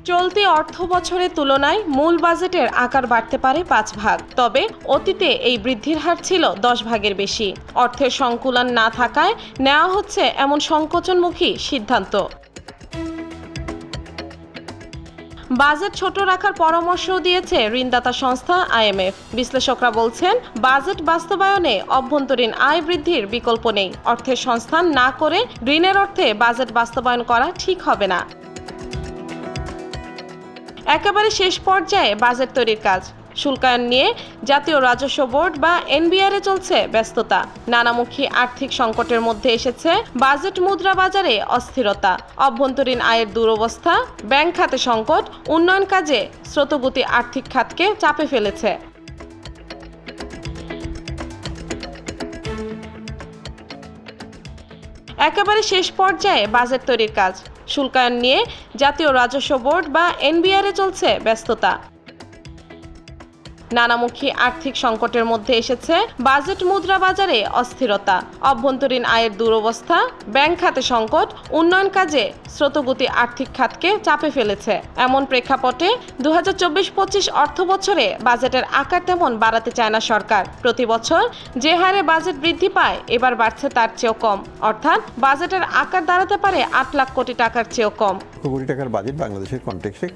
চলতি অর্থ বছরের তুলনায় মূল বাজেটের আকার বাড়তে পারে 5 ভাগ। তবে অতীতে এই বৃদ্ধির হার ছিল 10 ভাগের বেশি। অর্থের সংকুলান না থাকায় নেওয়া হচ্ছে এমন সংকোচনমুখী সিদ্ধান্ত। বাজেট ছোট রাখার পরামর্শও দিয়েছে ঋণদাতা সংস্থা আইএমএফ। বিশ্লেষকরা বলছেন, বাজেট বাস্তবায়নে অভ্যন্তরীণ আয় বৃদ্ধির বিকল্প নেই। অর্থের সংস্থান না করে ঋণের অর্থে বাজেট বাস্তবায়ন করা ঠিক হবে না। একেবারে শেষ পর্যায়ে বাজেট তৈরির কাজ। শুল্কায়ন নিয়ে জাতীয় রাজস্ব বোর্ড বা এনবিআর-এ চলছে ব্যস্ততা। নানামুখী আর্থিক সংকটের মধ্যে এসেছে বাজেট মুদ্রা বাজারে অস্থিরতা, অভ্যন্তরীণ আয়ের দুরবস্থা, ব্যাংক খাতে সংকট, উন্নয়ন কাজে স্রোতগতি আর্থিক খাতকে চাপে ফেলেছে। একেবারে শেষ পর্যায়ে বাজেট তৈরির কাজ। শুল্কায়ন নিয়ে জাতীয় রাজস্ব বোর্ড বা এনবিআর-এ চলছে ব্যস্ততা। নানামুখী আর্থিক সংকটের মধ্যে এসেছে বাজেট মুদ্রা বাজারে অস্থিরতা, অভ্যন্তরীণ আয়ের দুরবস্থা, ব্যাংক খাতে সংকট, উন্নয়ন কাজে স্রোতগতি আর্থিক খাতকে চাপে ফেলেছে। এমন প্রেক্ষাপটে 2024-25 অর্থ বছরে বাজেটের আকার তেমন বাড়াতে চায় না সরকার। প্রতি বছর যে হারে বাজেট বৃদ্ধি পায়, এবার বাড়ছে তার চেয়েও কম। অর্থাৎ বাজেটের আকার দাঁড়াতে পারে 8 লাখ কোটি টাকার চেয়েও কম। কোটি টাকার বাজেট বাংলাদেশের কনটেক্সটে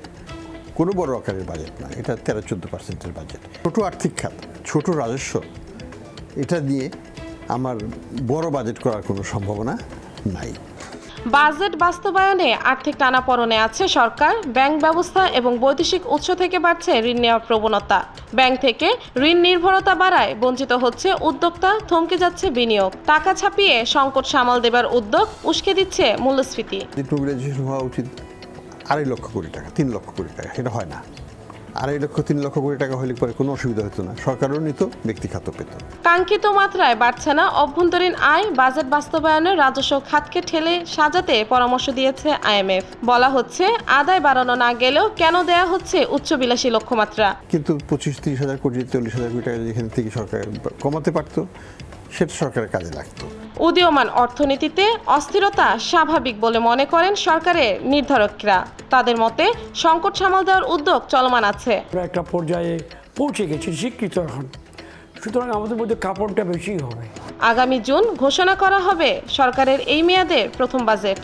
কোনো বড় আকারের বাজেট না, এটা 13-14% বাজেট। ছোট আর্থিক খাত, ছোট রাজস্ব, এটা দিয়ে আমার বড় বাজেট করার কোনো সম্ভাবনা নাই। বাজেট বাস্তবায়নে আর্থিক টানাপোড়েনে আছে সরকার। ব্যাংক ব্যবস্থা এবং বৈদেশিক উৎস থেকে বাড়ছে ঋণ নেওয়ার প্রবণতা। ব্যাংক থেকে ঋণ নির্ভরতা বাড়ায় বঞ্চিত হচ্ছে উদ্যোক্তা, থমকে যাচ্ছে বিনিয়োগ। টাকা ছাপিয়ে সংকট সামাল দেবার উদ্যোগ উস্কে দিচ্ছে মূল্যস্ফীতি। মোবিলাইজেশন হওয়া উচিত 2.5 লক্ষ কোটি টাকা, 3 লক্ষ কোটি টাকা, সেটা হয় না। 2.5 লক্ষ 3 লক্ষ কোটি টাকা হলে পরে কোনো অসুবিধা হতো না, সরকারও নিত, ব্যক্তি খাতও পেত। কাঙ্ক্ষিত মাত্রায় বাড়ছে না অভ্যন্তরীণ আয়। বাজেট বাস্তবায়নে রাজস্ব খাতকে ঠেলে সাজাতে পরামর্শ দিয়েছে আইএমএফ। বলা হচ্ছে, আদায় বাড়ানো না গেলেও কেন দেয়া হচ্ছে উচ্চবিলাসী লক্ষ্যমাত্রা। কিন্তু 25-30 হাজার কোটি 40 হাজার কোটি টাকা যেখান থেকে সরকার কমাতে পারতো, সেটা সরকারের কাজে লাগতো। উদীয়মান অর্থনীতিতে অস্থিরতা স্বাভাবিক বলে মনে করেন সরকারের নির্ধারকরা। তাদের মতে সংকট সামাল দেওয়ার উদ্যোগ চলমান আছে। একটা পর্যায়ে পৌঁছে গেছি, স্বীকৃত এখন। সুতরাং আমাদের মধ্যে কাপড়টা বেশি হবে। আগামী জুন ঘোষণা করা হবে সরকারের এই মেয়াদের প্রথম বাজেট।